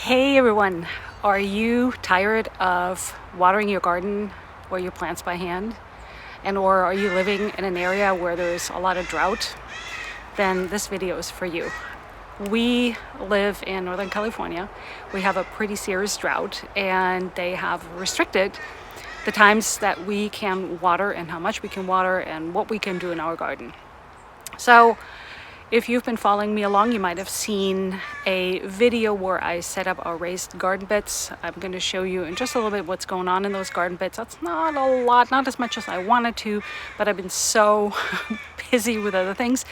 Hey everyone, are you tired of watering your garden or your plants by hand? Or are you living in an area where there's a lot of drought? Then this video is for you. We live in Northern California. We have a pretty serious drought and they have restricted the times that we can water and how much we can water and what we can do in our garden. So if you've been following me along, you might have seen a video where I set up our raised garden beds. I'm going to show you in just a little bit what's going on in those garden beds. That's not a lot, not as much as I wanted to, but I've been so busy with other things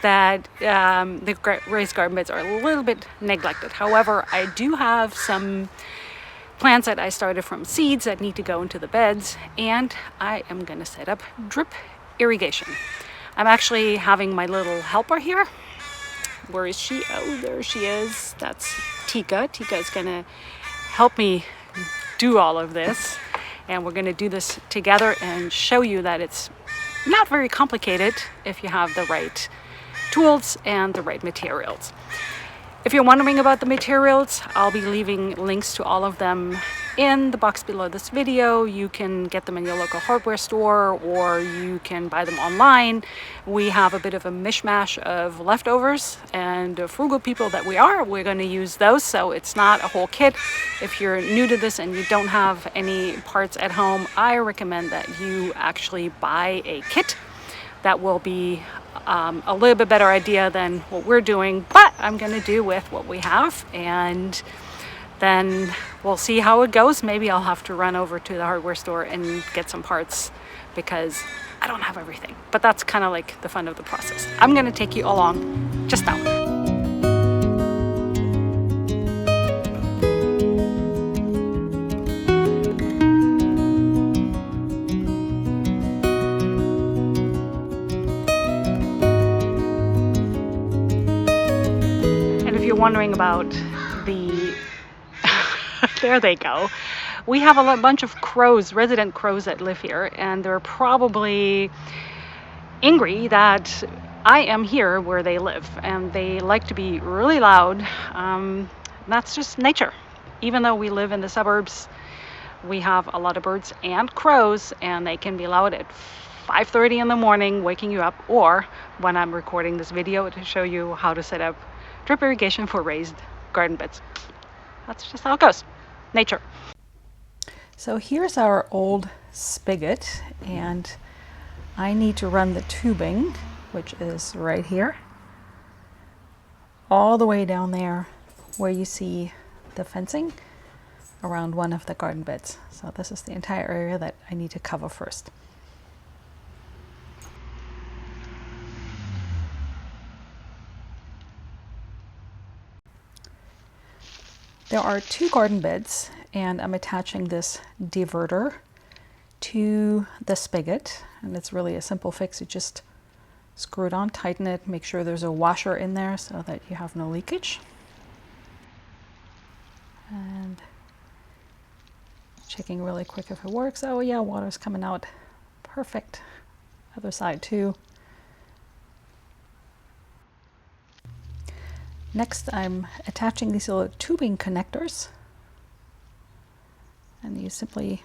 that the raised garden beds are a little bit neglected. However, I do have some plants that I started from seeds that need to go into the beds, and I am going to set up drip irrigation. I'm actually having my little helper here. Where is she? Oh, there she is. That's Tika. Tika is going to help me do all of this. And we're going to do this together and show you that it's not very complicated if you have the right tools and the right materials. If you're wondering about the materials, I'll be leaving links to all of them in the box below this video. You can get them in your local hardware store or you can buy them online. We have a bit of a mishmash of leftovers, and frugal people that we are, we're going to use those, so it's not a whole kit. If you're new to this and you don't have any parts at home, I recommend that you actually buy a kit. That will be a little bit better idea than what we're doing, but I'm going to do with what we have, and then we'll see how it goes. Maybe I'll have to run over to the hardware store and get some parts because I don't have everything, but that's kind of like the fun of the process. I'm going to take you along just now. Wondering about the there they go. We have a bunch of crows, resident crows that live here, and they're probably angry that I am here where they live, and they like to be really loud. That's just nature. Even though we live in the suburbs, we have a lot of birds and crows, and they can be loud at 5:30 in the morning, waking you up, or when I'm recording this video to show you how to set up drip irrigation for raised garden beds. That's just how it goes. Nature. So here's our old spigot, and I need to run the tubing, which is right here, all the way down there where you see the fencing around one of the garden beds. So this is the entire area that I need to cover first. There are two garden beds, and I'm attaching this diverter to the spigot, and it's really a simple fix. You just screw it on, tighten it, make sure there's a washer in there so that you have no leakage. And checking really quick if it works. Oh yeah, water's coming out. Perfect. Other side too. Next, I'm attaching these little tubing connectors, and you simply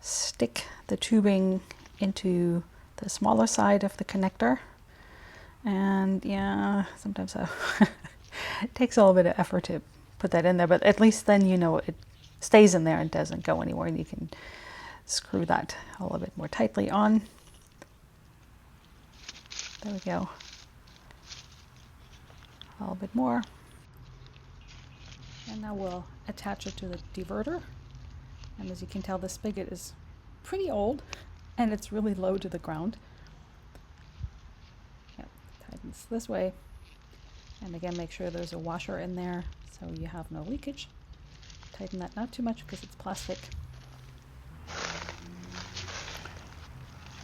stick the tubing into the smaller side of the connector. And yeah, sometimes it takes a little bit of effort to put that in there, but at least then you know it stays in there and doesn't go anywhere, and you can screw that a little bit more tightly on. There we go. A little bit more, and now we'll attach it to the diverter. And as you can tell, the spigot is pretty old and it's really low to the ground. Yep, tightens this way, and again make sure there's a washer in there so you have no leakage. Tighten that not too much because it's plastic.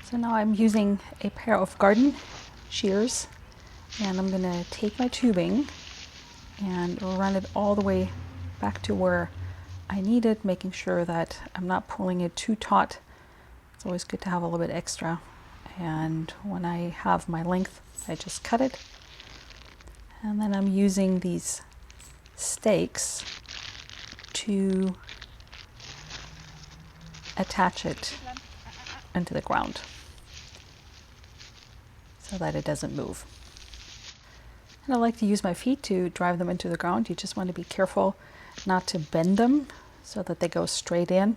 So now I'm using a pair of garden shears, and I'm going to take my tubing and run it all the way back to where I need it, making sure that I'm not pulling it too taut. It's always good to have a little bit extra. And when I have my length, I just cut it. And then I'm using these stakes to attach it into the ground so that it doesn't move. And I like to use my feet to drive them into the ground. You just want to be careful not to bend them so that they go straight in.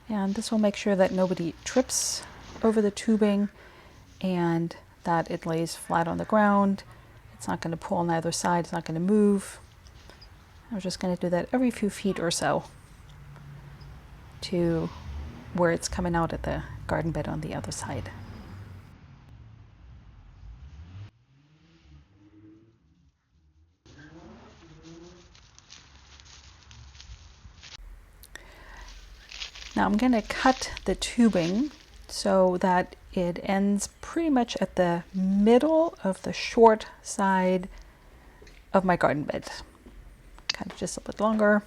And this will make sure that nobody trips over the tubing and that it lays flat on the ground. It's not going to pull on either side, it's not going to move. I'm just going to do that every few feet or so to where it's coming out at the garden bed on the other side. Now I'm going to cut the tubing so that it ends pretty much at the middle of the short side of my garden bed. Cut it just a bit longer,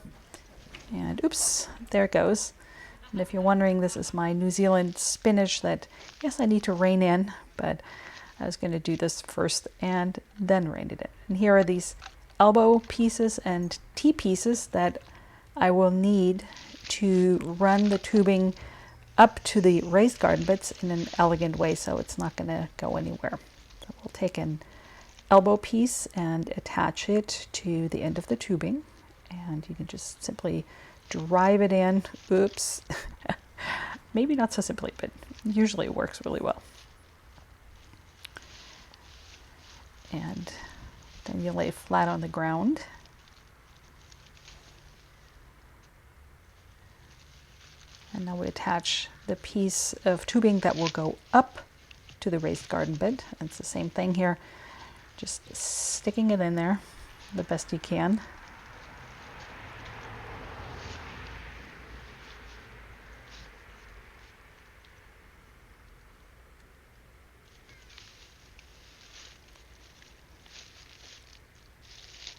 and oops, there it goes. And if you're wondering, this is my New Zealand spinach that, yes, I need to rein in, but I was going to do this first and then rein it in. And here are these elbow pieces and T-pieces that I will need to run the tubing up to the raised garden beds in an elegant way so it's not going to go anywhere. So we'll take an elbow piece and attach it to the end of the tubing, and you can just simply drive it in. Oops. Maybe not so simply, but usually it works really well. And then you lay flat on the ground. And now we attach the piece of tubing that will go up to the raised garden bed. And it's the same thing here, just sticking it in there the best you can.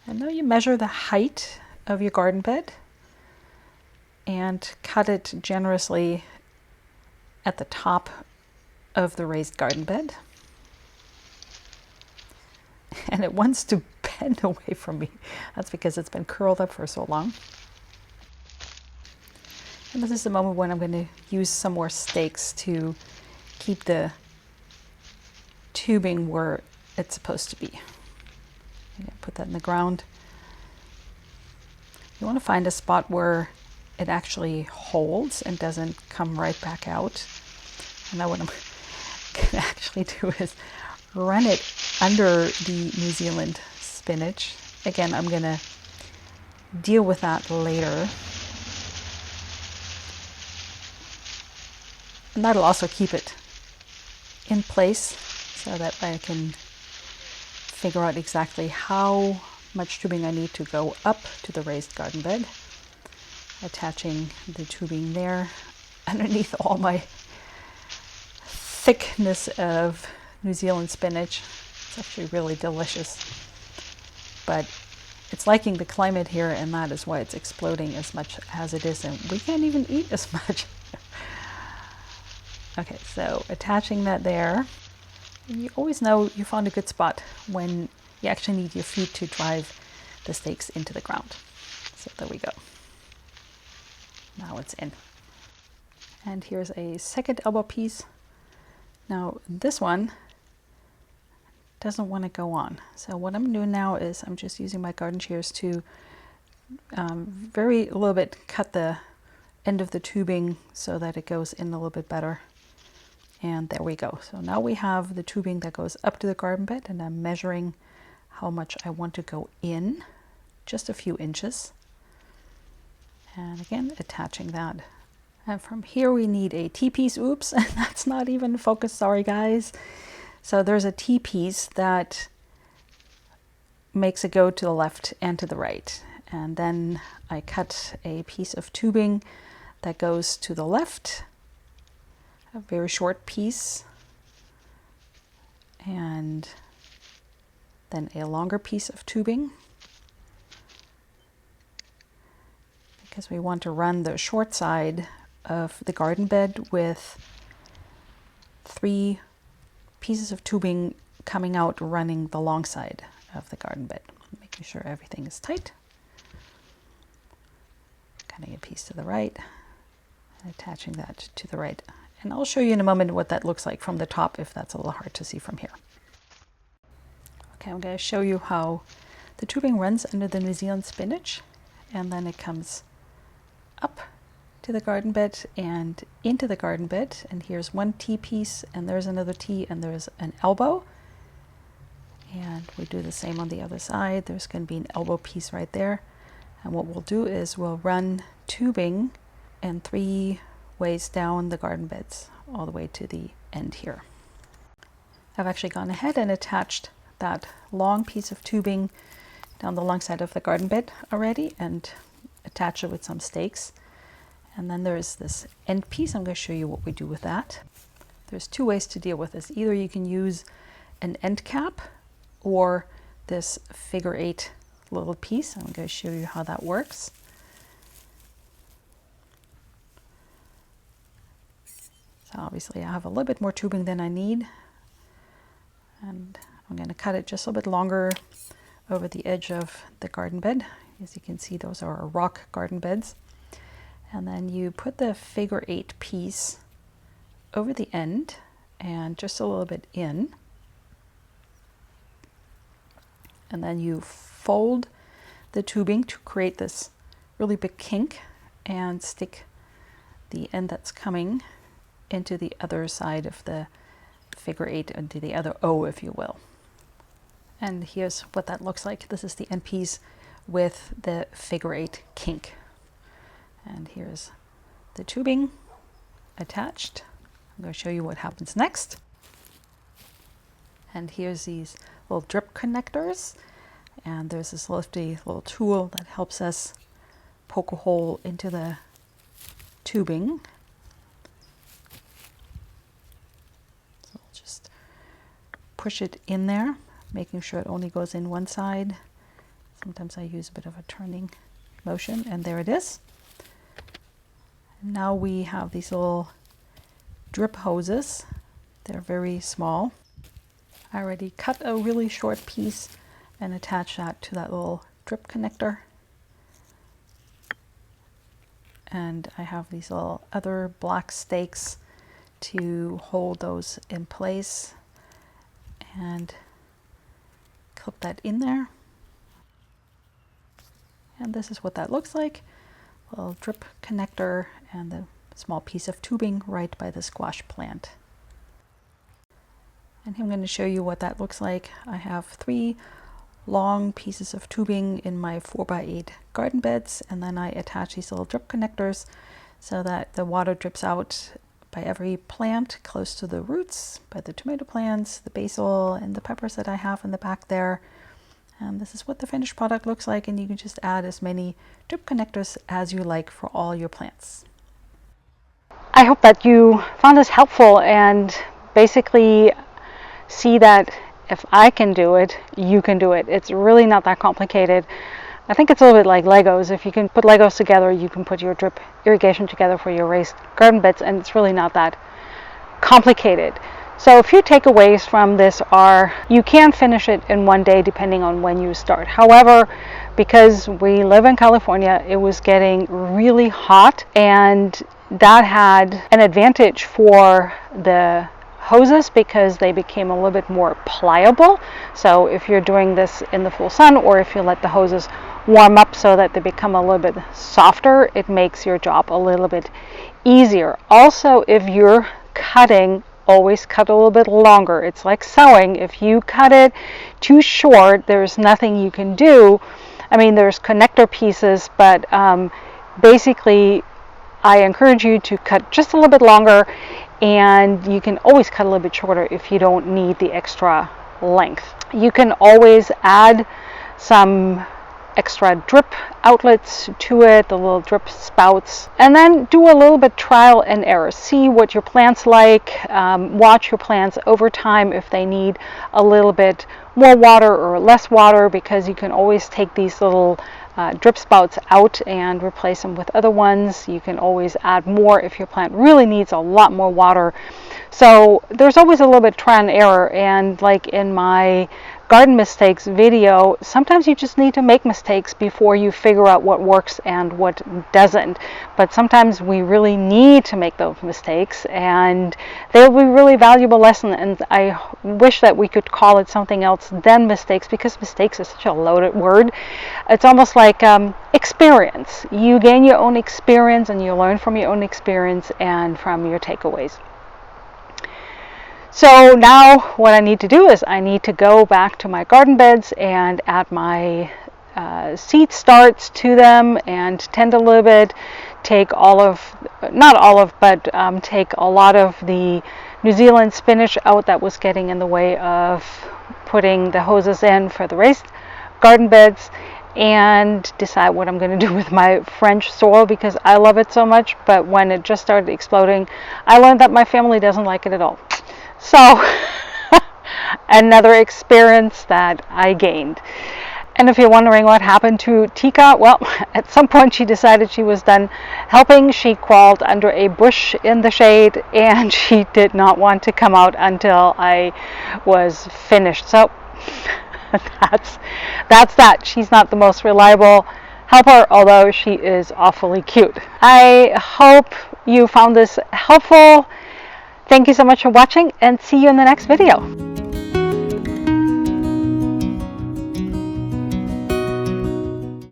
And now you measure the height of your garden bed and cut it generously at the top of the raised garden bed. And it wants to bend away from me. That's because it's been curled up for so long. And this is the moment when I'm going to use some more stakes to keep the tubing where it's supposed to be. Put that in the ground. You want to find a spot where it actually holds and doesn't come right back out. And now what I'm going to actually do is run it under the New Zealand spinach. Again, I'm going to deal with that later. And that'll also keep it in place so that I can figure out exactly how much tubing I need to go up to the raised garden bed. Attaching the tubing there underneath all my thickness of New Zealand spinach. It's actually really delicious, but it's liking the climate here, and that is why it's exploding as much as it is, and we can't even eat as much. Okay, so attaching that there. And you always know you found a good spot when you actually need your feet to drive the stakes into the ground. So there we go. Now it's in. And here's a second elbow piece. Now this one doesn't want to go on. So what I'm doing now is I'm just using my garden shears to very little bit cut the end of the tubing so that it goes in a little bit better. And there we go. So now we have the tubing that goes up to the garden bed, and I'm measuring how much I want to go in, just a few inches. And again, attaching that. And from here we need a T-piece. Oops, and that's not even focused, sorry guys. So there's a T-piece that makes it go to the left and to the right. And then I cut a piece of tubing that goes to the left, a very short piece, and then a longer piece of tubing, because we want to run the short side of the garden bed with 3 pieces of tubing coming out running the long side of the garden bed, making sure everything is tight. Cutting a piece to the right and attaching that to the right. And I'll show you in a moment what that looks like from the top if that's a little hard to see from here. Okay, I'm going to show you how the tubing runs under the New Zealand spinach, and then it comes up to the garden bed and into the garden bed. And here's one T-piece, and there's another T, and there's an elbow. And we do the same on the other side. There's going to be an elbow piece right there. And what we'll do is we'll run tubing in 3 ways down the garden beds all the way to the end here. I've actually gone ahead and attached that long piece of tubing down the long side of the garden bed already and attach it with some stakes. And then there's this end piece. I'm going to show you what we do with that. There's 2 ways to deal with this. Either you can use an end cap or this figure 8 little piece. I'm going to show you how that works. So obviously I have a little bit more tubing than I need, and I'm going to cut it just a little bit longer over the edge of the garden bed. As you can see, those are our rock garden beds. And then you put the figure 8 piece over the end and just a little bit in. And then you fold the tubing to create this really big kink and stick the end that's coming into the other side of the figure 8, into the other O, if you will. And here's what that looks like. This is the end piece with the figure 8 kink. And here's the tubing attached. I'm going to show you what happens next. And here's these little drip connectors. And there's this lifty little tool that helps us poke a hole into the tubing. So we'll just push it in there, making sure it only goes in one side. Sometimes I use a bit of a turning motion, and there it is. Now we have these little drip hoses. They're very small. I already cut a really short piece and attach that to that little drip connector. And I have these little other black stakes to hold those in place, and clip that in there. And this is what that looks like. A little drip connector and the small piece of tubing right by the squash plant. And I'm going to show you what that looks like. I have 3 long pieces of tubing in my 4x8 garden beds, and then I attach these little drip connectors so that the water drips out by every plant close to the roots, by the tomato plants, the basil, and the peppers that I have in the back there. And this is what the finished product looks like, and you can just add as many drip connectors as you like for all your plants. I hope that you found this helpful and basically see that if I can do it, you can do it. It's really not that complicated. I think it's a little bit like Legos. If you can put Legos together, you can put your drip irrigation together for your raised garden beds, and it's really not that complicated. So a few takeaways from this are you can finish it in one day depending on when you start. However, because we live in California, it was getting really hot, and that had an advantage for the hoses because they became a little bit more pliable. So if you're doing this in the full sun, or if you let the hoses warm up so that they become a little bit softer, it makes your job a little bit easier. Also, if you're cutting, always cut a little bit longer. It's like sewing. If you cut it too short, there's nothing you can do. I mean, there's connector pieces, but basically I encourage you to cut just a little bit longer, and you can always cut a little bit shorter if you don't need the extra length. You can always add some extra drip outlets to it, the little drip spouts, and then do a little bit trial and error. See what your plants like, watch your plants over time if they need a little bit more water or less water, because you can always take these little drip spouts out and replace them with other ones. You can always add more if your plant really needs a lot more water. So there's always a little bit trial and error, and like in my garden mistakes video, sometimes you just need to make mistakes before you figure out what works and what doesn't. But sometimes we really need to make those mistakes, and they'll be a really valuable lesson. And I wish that we could call it something else than mistakes, because mistakes is such a loaded word. It's almost like experience. You gain your own experience, and you learn from your own experience and from your takeaways. So now what I need to do is I need to go back to my garden beds and add my seed starts to them and tend a little bit, take all of, not all of, but take a lot of the New Zealand spinach out that was getting in the way of putting the hoses in for the raised garden beds, and decide what I'm going to do with my French soil, because I love it so much, but when it just started exploding, I learned that my family doesn't like it at all. So another experience that I gained. And if you're wondering what happened to Tika, well, at some point she decided she was done helping. She crawled under a bush in the shade, and she did not want to come out until I was finished. So that's that. She's not the most reliable helper, although she is awfully cute. I hope you found this helpful. Thank you so much for watching, and see you in the next video.